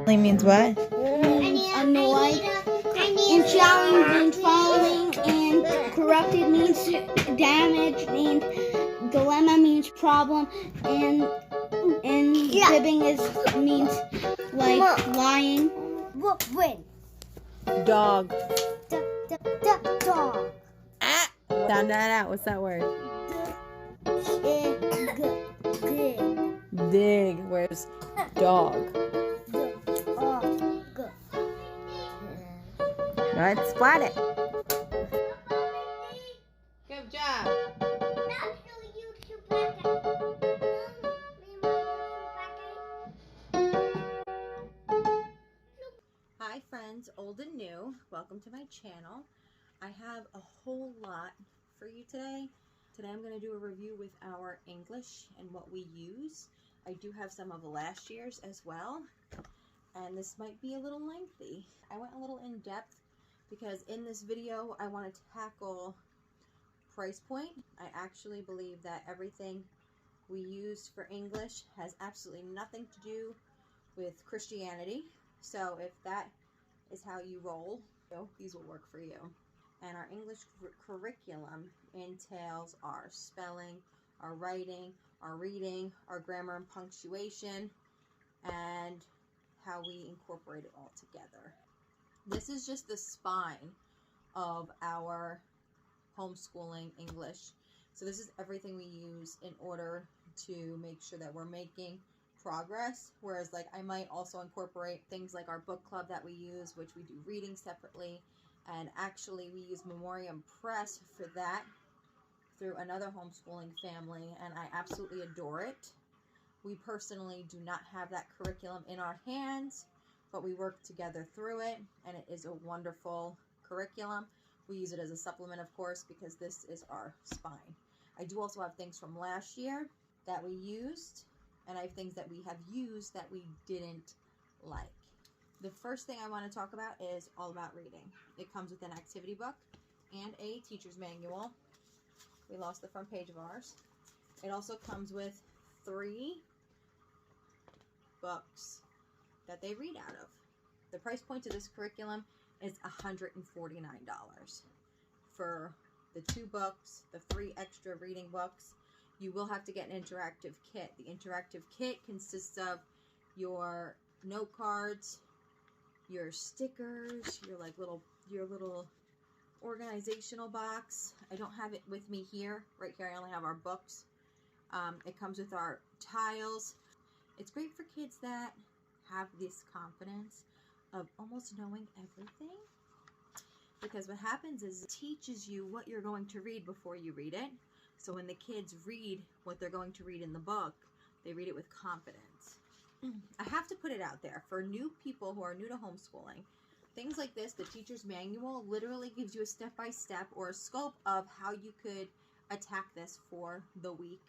Means what? Annoyed. And challenge means following. And corrupted means damage. And dilemma means problem. And fibbing means like lying. Win. Dog. Dog. Ah! Sound that out. What's that word? Dig. Where's dog? Let's splat it. Good job. Hi friends, old and new. Welcome to my channel. I have a whole lot for you today. Today I'm going to do a review with our English and what we use. I do have some of last year's as well. And this might be a little lengthy. I went a little in depth because in this video I want to tackle price point. I actually believe that everything we use for English has absolutely nothing to do with Christianity. So if that is how you roll, these will work for you. And our English curriculum entails our spelling, our writing, our reading, our grammar and punctuation, and how we incorporate it all together. This is just the spine of our homeschooling English. So this is everything we use in order to make sure that we're making progress. Whereas like I might also incorporate things like our book club that we use, which we do reading separately. And actually we use Memoriam Press for that through another homeschooling family, and I absolutely adore it. We personally do not have that curriculum in our hands, but we work together through it, and it is a wonderful curriculum. We use it as a supplement, of course, because this is our spine. I do also have things from last year that we used, and I have things that we have used that we didn't like. The first thing I want to talk about is all about reading. It comes with an activity book and a teacher's manual. We lost the front page of ours. It also comes with 3 books that they read out of. The price point to this curriculum is $149 for the 2 books, the 3 extra reading books. You will have to get an interactive kit. The interactive kit consists of your note cards, your stickers, your little organizational box. I don't have it with me here. Right here I only have our books. It comes with our tiles. It's great for kids that have this confidence of almost knowing everything, because what happens is it teaches you what you're going to read before you read it. So when the kids read what they're going to read in the book, they read it with confidence. I have to put it out there for new people who are new to homeschooling. Things like this, the teacher's manual, literally gives you a step-by-step or a scope of how you could attack this for the week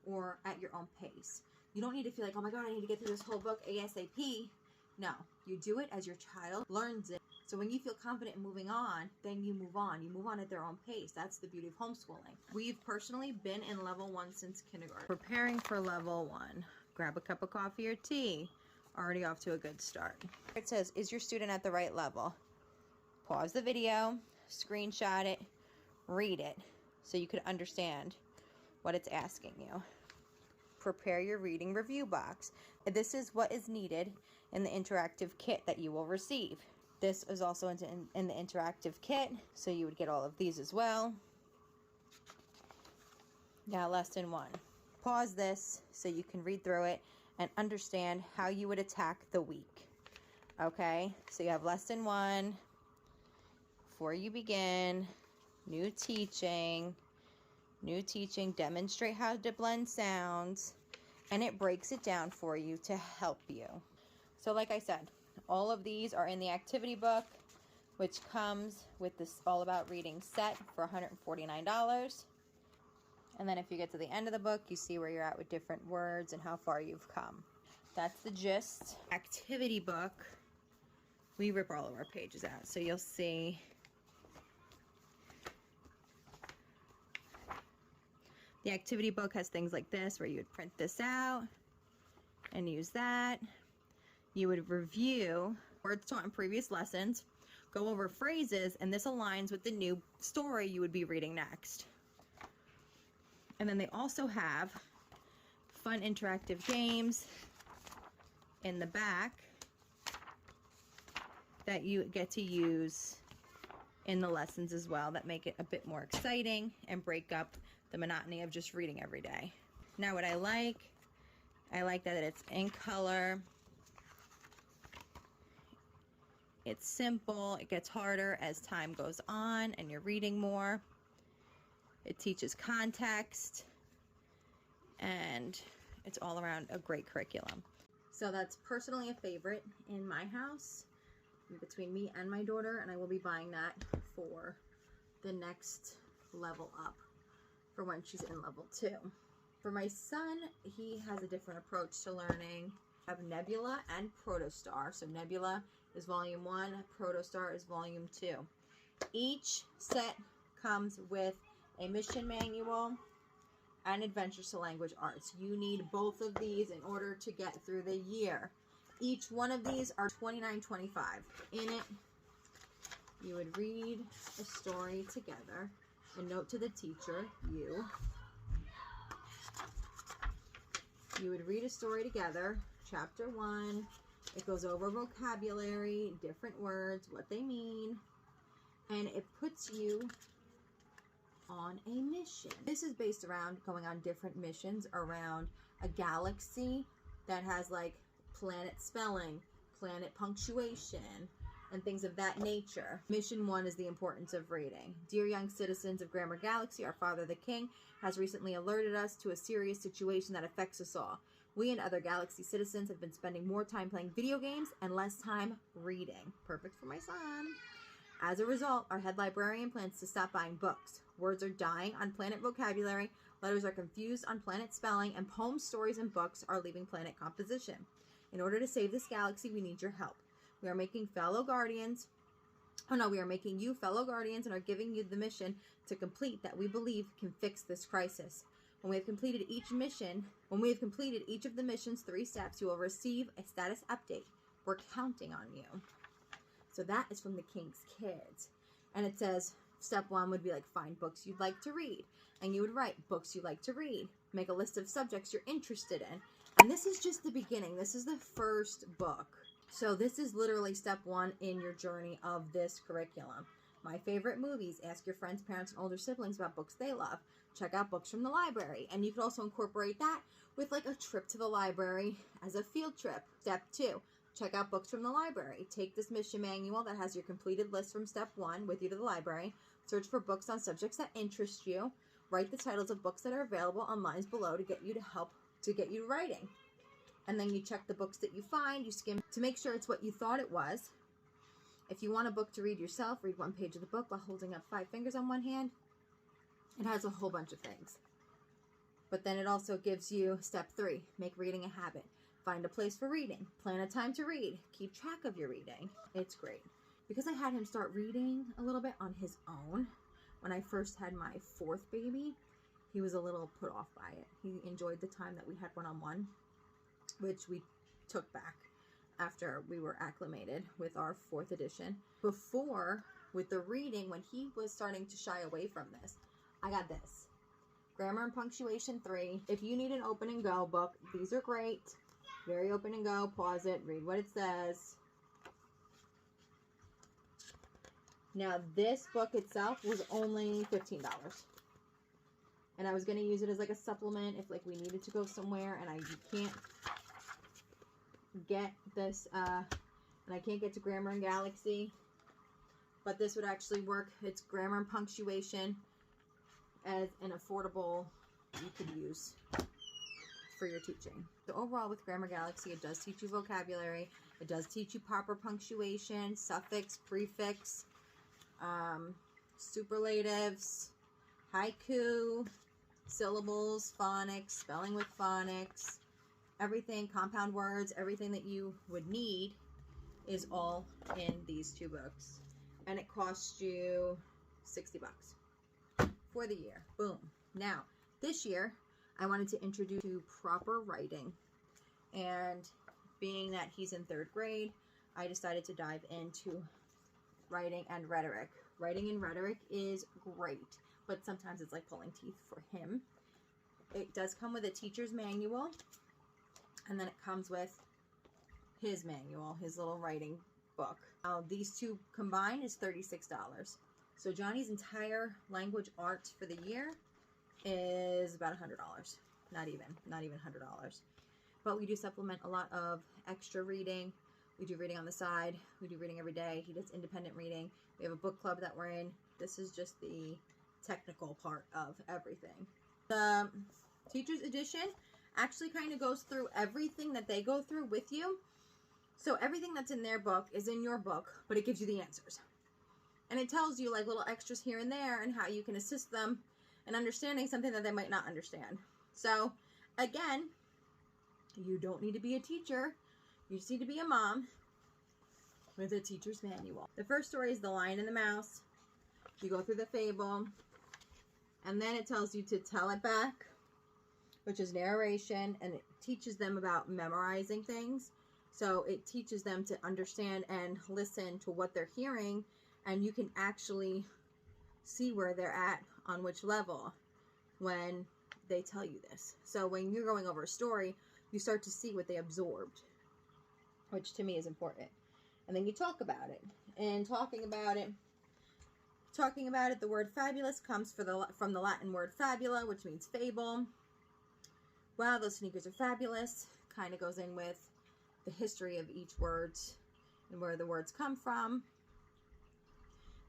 or at your own pace. You don't need to feel like, oh my God, I need to get through this whole book ASAP. No, you do it as your child learns it. So when you feel confident in moving on, then you move on. You move on at their own pace. That's the beauty of homeschooling. We've personally been in level 1 since kindergarten. Preparing for level 1. Grab a cup of coffee or tea. Already off to a good start. It says, is your student at the right level? Pause the video, screenshot it, read it, so you can understand what it's asking you. Prepare your reading review box. This is what is needed in the interactive kit that you will receive. This is also in the interactive kit, so you would get all of these as well. Now lesson 1. Pause this so you can read through it and understand how you would attack the week. Okay, so you have lesson 1, before you begin, new teaching, demonstrate how to blend sounds, and it breaks it down for you to help you. So like I said, all of these are in the activity book, which comes with this All About Reading set for $149. And then if you get to the end of the book, you see where you're at with different words and how far you've come. That's the gist. Activity book, we rip all of our pages out. So you'll see the activity book has things like this where you would print this out and use that. you would review words taught in previous lessons, go over phrases, and this aligns with the new story you would be reading next. And then they also have fun interactive games in the back that you get to use in the lessons as well, that make it a bit more exciting and break up the monotony of just reading every day. Now what I like that it's in color. It's simple. It gets harder as time goes on and you're reading more. It teaches context, and it's all around a great curriculum. So that's personally a favorite in my house between me and my daughter, and I will be buying that for the next level up for when she's in level 2. For my son, he has a different approach to learning. I have Nebula and Protostar. So Nebula is volume 1, Protostar is volume 2. Each set comes with a mission manual and Adventures to Language Arts. You need both of these in order to get through the year. Each one of these are $29.25. In it, you would read a story together, a note to the teacher, you would read a story together, chapter 1. It goes over vocabulary, different words, what they mean, and it puts you on a mission. This is based around going on different missions around a galaxy that has like planet spelling, planet punctuation, and things of that nature. Mission 1 is the importance of reading. Dear young citizens of Grammar Galaxy, our Father the King has recently alerted us to a serious situation that affects us all. We and other Galaxy citizens have been spending more time playing video games and less time reading. Perfect for my son. As a result, our head librarian plans to stop buying books. Words are dying on planet vocabulary, letters are confused on planet spelling, and poems, stories, and books are leaving planet composition. In order to save this galaxy, we need your help. We are making you fellow guardians and are giving you the mission to complete that we believe can fix this crisis. When we have completed each of the mission's 3 steps, you will receive a status update. We're counting on you. So that is from the King's Kids. And it says, step 1 would be like, find books you'd like to read. And you would write books you like to read. Make a list of subjects you're interested in. And this is just the beginning. This is the first book. So this is literally step 1 in your journey of this curriculum. My favorite movies. Ask your friends, parents, and older siblings about books they love. Check out books from the library. And you could also incorporate that with like a trip to the library as a field trip. Step 2. Check out books from the library. Take this mission manual that has your completed list from step 1 with you to the library. Search for books on subjects that interest you. Write the titles of books that are available on lines below to get you writing. And then you check the books that you find. You skim to make sure it's what you thought it was. If you want a book to read yourself, read 1 page of the book while holding up 5 fingers on one hand. It has a whole bunch of things. But then it also gives you step 3, make reading a habit. Find a place for reading. Plan a time to read. Keep track of your reading. It's great. Because I had him start reading a little bit on his own when I first had my 4th baby, he was a little put off by it. He enjoyed the time that we had one-on-one, which we took back after we were acclimated with our 4th edition. Before, with the reading, when he was starting to shy away from this, I got this. Grammar and Punctuation 3. If you need an open and go book, these are great. Very open and go. Pause it. Read what it says. Now, this book itself was only $15. And I was going to use it as like a supplement if like we needed to go somewhere and you can't get this, and I can't get to Grammar and Galaxy. But this would actually work. It's Grammar and Punctuation as an affordable you could use for your teaching. So overall with Grammar Galaxy, it does teach you vocabulary. It does teach you proper punctuation, suffix, prefix, superlatives, haiku, syllables, phonics, spelling with phonics, everything, compound words, everything that you would need is all in these 2 books. And it costs you $60 for the year. Boom. Now, this year, I wanted to introduce you to proper writing. And being that he's in 3rd grade, I decided to dive into writing and rhetoric. Writing and rhetoric is great, but sometimes it's like pulling teeth for him. It does come with a teacher's manual, and then it comes with his manual, his little writing book. Now, these two combined is $36. So Johnny's entire language arts for the year is about $100. Not even $100. But we do supplement a lot of extra reading. We do reading on the side. We do reading every day. He does independent reading. We have a book club that we're in. This is just the technical part of everything. The teacher's edition actually kind of goes through everything that they go through with you. So everything that's in their book is in your book, but it gives you the answers. And it tells you like little extras here and there and how you can assist them in understanding something that they might not understand. So again, you don't need to be a teacher. You just need to be a mom with a teacher's manual. The first story is The Lion and the Mouse. You go through the fable, and then it tells you to tell it back, which is narration, and it teaches them about memorizing things. So it teaches them to understand and listen to what they're hearing, and you can actually see where they're at on which level when they tell you this. So when you're going over a story, you start to see what they absorbed, which to me is important. And then you talk about it. And talking about it, the word fabulous comes from the Latin word fabula, which means fable. Wow, those sneakers are fabulous. Kind of goes in with the history of each word and where the words come from.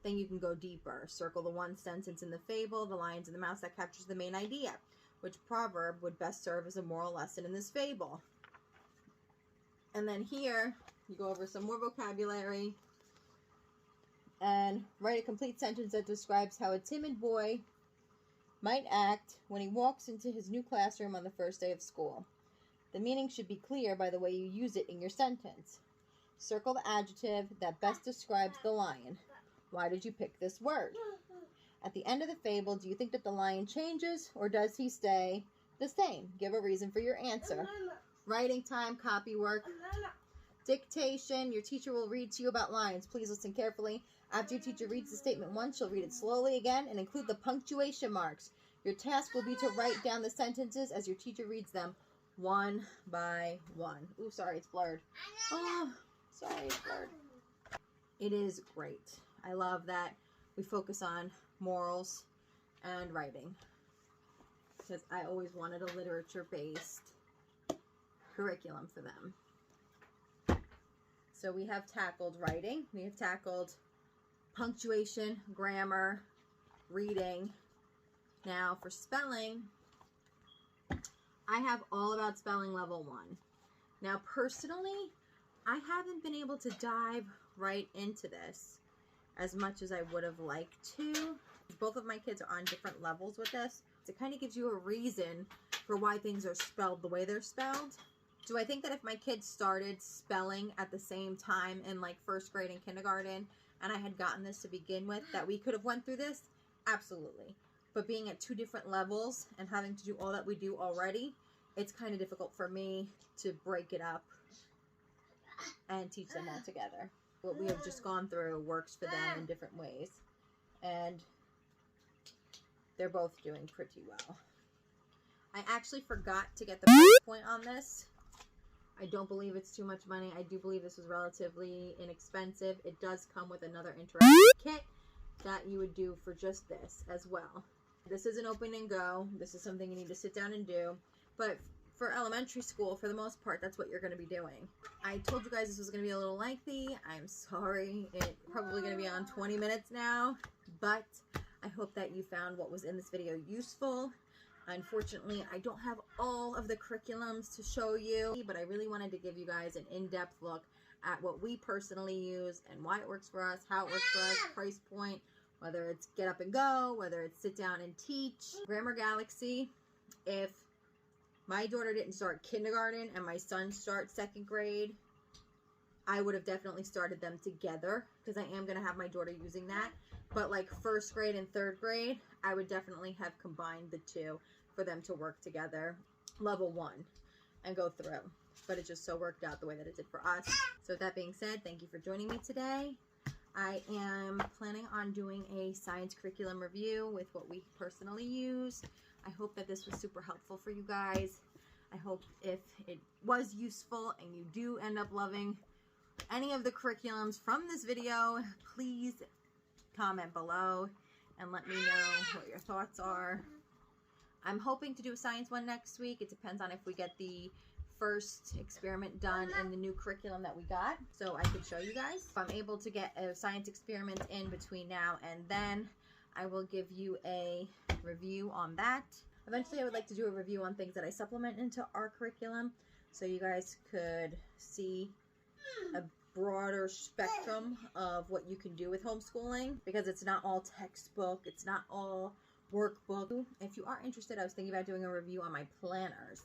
Then you can go deeper. Circle the one sentence in the fable, The Lions and the Mouse, that captures the main idea. Which proverb would best serve as a moral lesson in this fable? And then here, you go over some more vocabulary and write a complete sentence that describes how a timid boy might act when he walks into his new classroom on the first day of school. The meaning should be clear by the way you use it in your sentence. Circle the adjective that best describes the lion. Why did you pick this word? At the end of the fable, do you think that the lion changes, or does he stay the same? Give a reason for your answer. Writing time, copy work, dictation. Your teacher will read to you about lions. Please listen carefully. After your teacher reads the statement once, she'll read it slowly again and include the punctuation marks. Your task will be to write down the sentences as your teacher reads them, one by one. Ooh, sorry, it's blurred. Oh, sorry, it's blurred. It is great. I love that we focus on morals and writing, because I always wanted a literature-based curriculum for them. So we have tackled writing, we have tackled punctuation, grammar, reading. Now for spelling, I have all about spelling level 1. Now personally, I haven't been able to dive right into this as much as I would have liked to. Both of my kids are on different levels with this. It kind of gives you a reason for why things are spelled the way they're spelled. Do I think that if my kids started spelling at the same time in like 1st grade and kindergarten, and I had gotten this to begin with, that we could have went through this? Absolutely. But being at 2 different levels and having to do all that we do already, it's kind of difficult for me to break it up and teach them all together. What we have just gone through works for them in different ways. And they're both doing pretty well. I actually forgot to get the price point on this. I don't believe it's too much money. I do believe this was relatively inexpensive. It does come with another interactive kit that you would do for just this as well. This is an open and go. This is something you need to sit down and do. But for elementary school, for the most part, that's what you're going to be doing. I told you guys this was going to be a little lengthy. I'm sorry. It's probably going to be on 20 minutes now. But I hope that you found what was in this video useful. Unfortunately, I don't have all of the curriculums to show you, but I really wanted to give you guys an in-depth look at what we personally use and why it works for us, how it works for us, price point, whether it's get up and go, whether it's sit down and teach. Grammar Galaxy, if my daughter didn't start kindergarten and my son starts 2nd grade, I would have definitely started them together, because I am going to have my daughter using that. But like 1st grade and 3rd grade, I would definitely have combined the two for them to work together. Level 1. and go through. But it just so worked out the way that it did for us. So with that being said, thank you for joining me today. I am planning on doing a science curriculum review with what we personally use. I hope that this was super helpful for you guys. I hope if it was useful and you do end up loving any of the curriculums from this video, please comment below and let me know what your thoughts are. I'm hoping to do a science one next week. It depends on if we get the first experiment done in the new curriculum that we got, so I could show you guys. If I'm able to get a science experiment in between now and then, I will give you a review on that. Eventually I would like to do a review on things that I supplement into our curriculum, so you guys could see a broader spectrum of what you can do with homeschooling, because it's not all textbook, it's not all workbook. If you are interested, I was thinking about doing a review on my planners,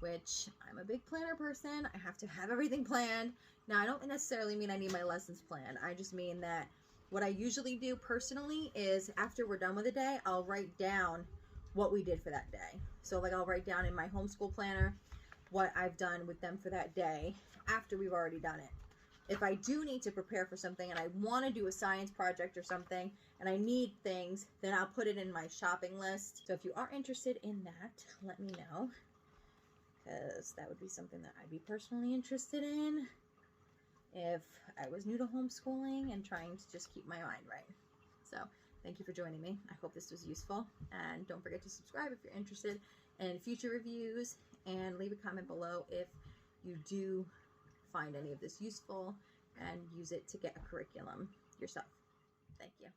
which I'm a big planner person. I have to have everything planned. Now, I don't necessarily mean I need my lessons planned. I just mean that what I usually do personally is after we're done with a day, I'll write down what we did for that day. So like I'll write down in my homeschool planner what I've done with them for that day after we've already done it. If I do need to prepare for something and I want to do a science project or something and I need things, then I'll put it in my shopping list. So if you are interested in that, let me know, because that would be something that I'd be personally interested in if I was new to homeschooling and trying to just keep my mind right. So thank you for joining me. I hope this was useful, and don't forget to subscribe if you're interested in future reviews, and leave a comment below if you do find any of this useful and use it to get a curriculum yourself. Thank you.